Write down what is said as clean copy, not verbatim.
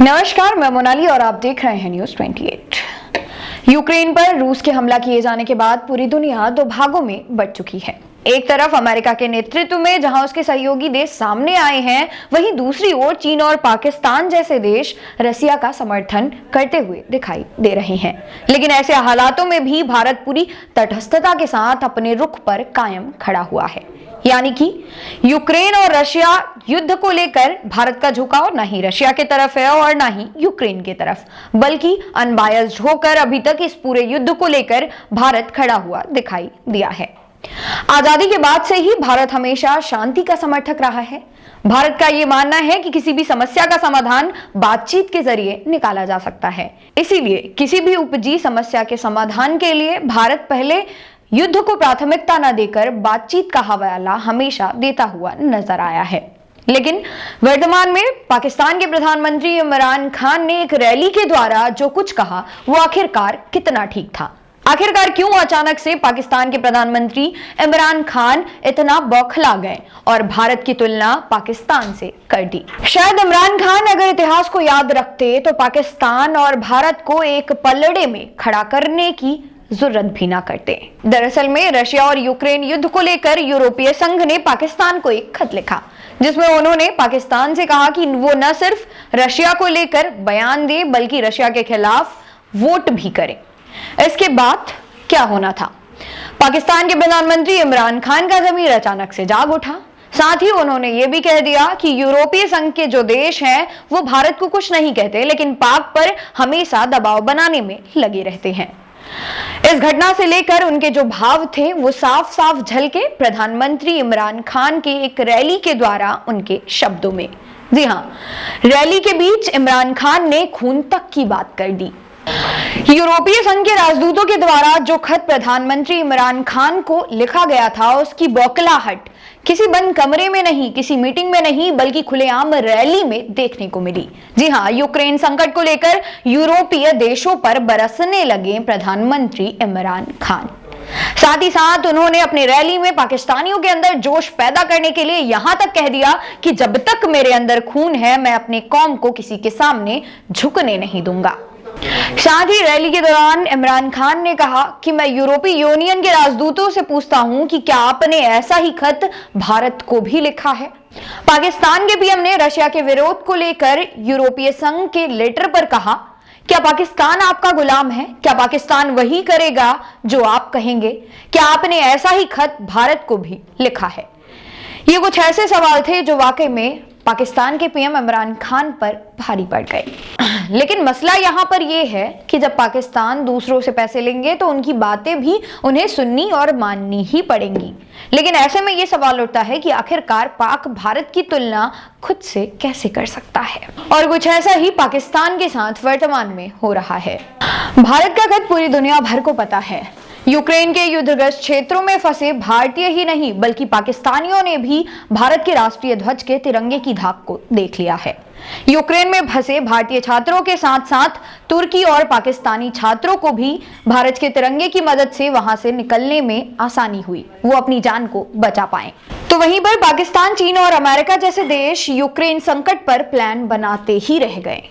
नमस्कार, मैं मोनाली और आप देख रहे हैं न्यूज 28। यूक्रेन पर रूस के हमला किए जाने के बाद पूरी दुनिया दो भागों में बंट चुकी है। एक तरफ अमेरिका के नेतृत्व में जहां उसके सहयोगी देश सामने आए हैं, वहीं दूसरी ओर चीन और पाकिस्तान जैसे देश रसिया का समर्थन करते हुए दिखाई दे रहे हैं। लेकिन ऐसे हालातों में भी भारत पूरी तटस्थता के साथ अपने रुख पर कायम खड़ा हुआ है। यानी कि यूक्रेन और रशिया युद्ध को लेकर भारत का झुकाव ना ही रशिया की तरफ है और ना ही यूक्रेन की तरफ, बल्कि अनबायस्ड होकर अभी तक इस पूरे युद्ध को लेकर भारत खड़ा हुआ दिखाई दिया है। आजादी के बाद से ही भारत हमेशा शांति का समर्थक रहा है। भारत का यह मानना है कि किसी भी समस्या का समाधान बातचीत के जरिए निकाला जा सकता है। इसीलिए किसी भी उपजी समस्या के समाधान के लिए भारत पहले युद्ध को प्राथमिकता न देकर बातचीत का हवाला हमेशा देता हुआ नजर आया है। लेकिन वर्तमान में पाकिस्तान के प्रधानमंत्री इमरान खान ने एक रैली के द्वारा जो कुछ कहा, वो आखिरकार कितना ठीक था? आखिरकार क्यों अचानक से पाकिस्तान के प्रधानमंत्री इमरान खान इतना बौखला गए और भारत की तुलना पाकिस्तान से कर दी? शायद इमरान खान अगर इतिहास को याद रखते तो पाकिस्तान और भारत को एक पलड़े में खड़ा करने की जरूरत भी ना करते। दरअसल में रशिया और यूक्रेन युद्ध को लेकर यूरोपीय संघ ने पाकिस्तान को एक खत लिखा, जिसमें उन्होंने पाकिस्तान से कहा कि वो न सिर्फ रशिया को लेकर बयान दे बल्कि रशिया के खिलाफ वोट भी करे। इसके बाद क्या होना था? पाकिस्तान के प्रधानमंत्री इमरान खान का ज़मीर अचानक से जाग उठा। साथ ही उन्होंने ये भी कह दिया कि यूरोपीय संघ के जो देश हैं वो भारत को कुछ नहीं कहते, लेकिन पाक पर हमेशा दबाव बनाने में लगे रहते हैं। इस घटना से लेकर उनके जो भाव थे वो साफ साफ झलके प्रधानमंत्री इमरान खान की एक रैली के द्वारा उनके शब्दों में। जी हां, रैली के बीच इमरान खान ने खून तक की बात कर दी। यूरोपीय संघ के राजदूतों के द्वारा जो खत प्रधानमंत्री इमरान खान को लिखा गया था, उसकी बौखलाहट किसी बंद कमरे में नहीं, किसी मीटिंग में नहीं, बल्कि खुलेआम रैली में देखने को मिली। जी हां, यूक्रेन संकट को लेकर यूरोपीय देशों पर बरसने लगे प्रधानमंत्री इमरान खान। साथ ही साथ उन्होंने अपनी रैली में पाकिस्तानियों के अंदर जोश पैदा करने के लिए यहां तक कह दिया कि जब तक मेरे अंदर खून है, मैं अपने कौम को किसी के सामने झुकने नहीं दूंगा। साथ ही रैली के दौरान इमरान खान ने कहा कि मैं यूरोपीय यूनियन के राजदूतों से पूछता हूं कि क्या आपने ऐसा ही खत भारत को भी लिखा है? पाकिस्तान के पीएम ने रशिया के विरोध को लेकर यूरोपीय संघ के लेटर पर कहा, क्या पाकिस्तान आपका गुलाम है? क्या पाकिस्तान वही करेगा जो आप कहेंगे? क्या आपने ऐसा ही खत भारत को भी लिखा है? ये कुछ ऐसे सवाल थे जो वाकई में पाकिस्तान के पीएम इमरान खान पर भारी पड़ गए। लेकिन मसला यहाँ पर यह है कि जब पाकिस्तान दूसरों से पैसे लेंगे तो उनकी बातें भी उन्हें सुननी और माननी ही पड़ेंगी। लेकिन ऐसे में यह सवाल उठता है कि आखिरकार पाक भारत की तुलना खुद से कैसे कर सकता है? और कुछ ऐसा ही पाकिस्तान के साथ वर्तमान में हो रहा है। भारत का खत पूरी दुनिया भर को पता है। यूक्रेन के युद्धग्रस्त क्षेत्रों में फंसे भारतीय ही नहीं बल्कि पाकिस्तानियों ने भी भारत के राष्ट्रीय ध्वज के तिरंगे की धाक को देख लिया है। यूक्रेन में फंसे भारतीय छात्रों के साथ साथ तुर्की और पाकिस्तानी छात्रों को भी भारत के तिरंगे की मदद से वहां से निकलने में आसानी हुई, वो अपनी जान को बचा पाए। तो वहीं पर पाकिस्तान, चीन और अमेरिका जैसे देश यूक्रेन संकट पर प्लान बनाते ही रह गए।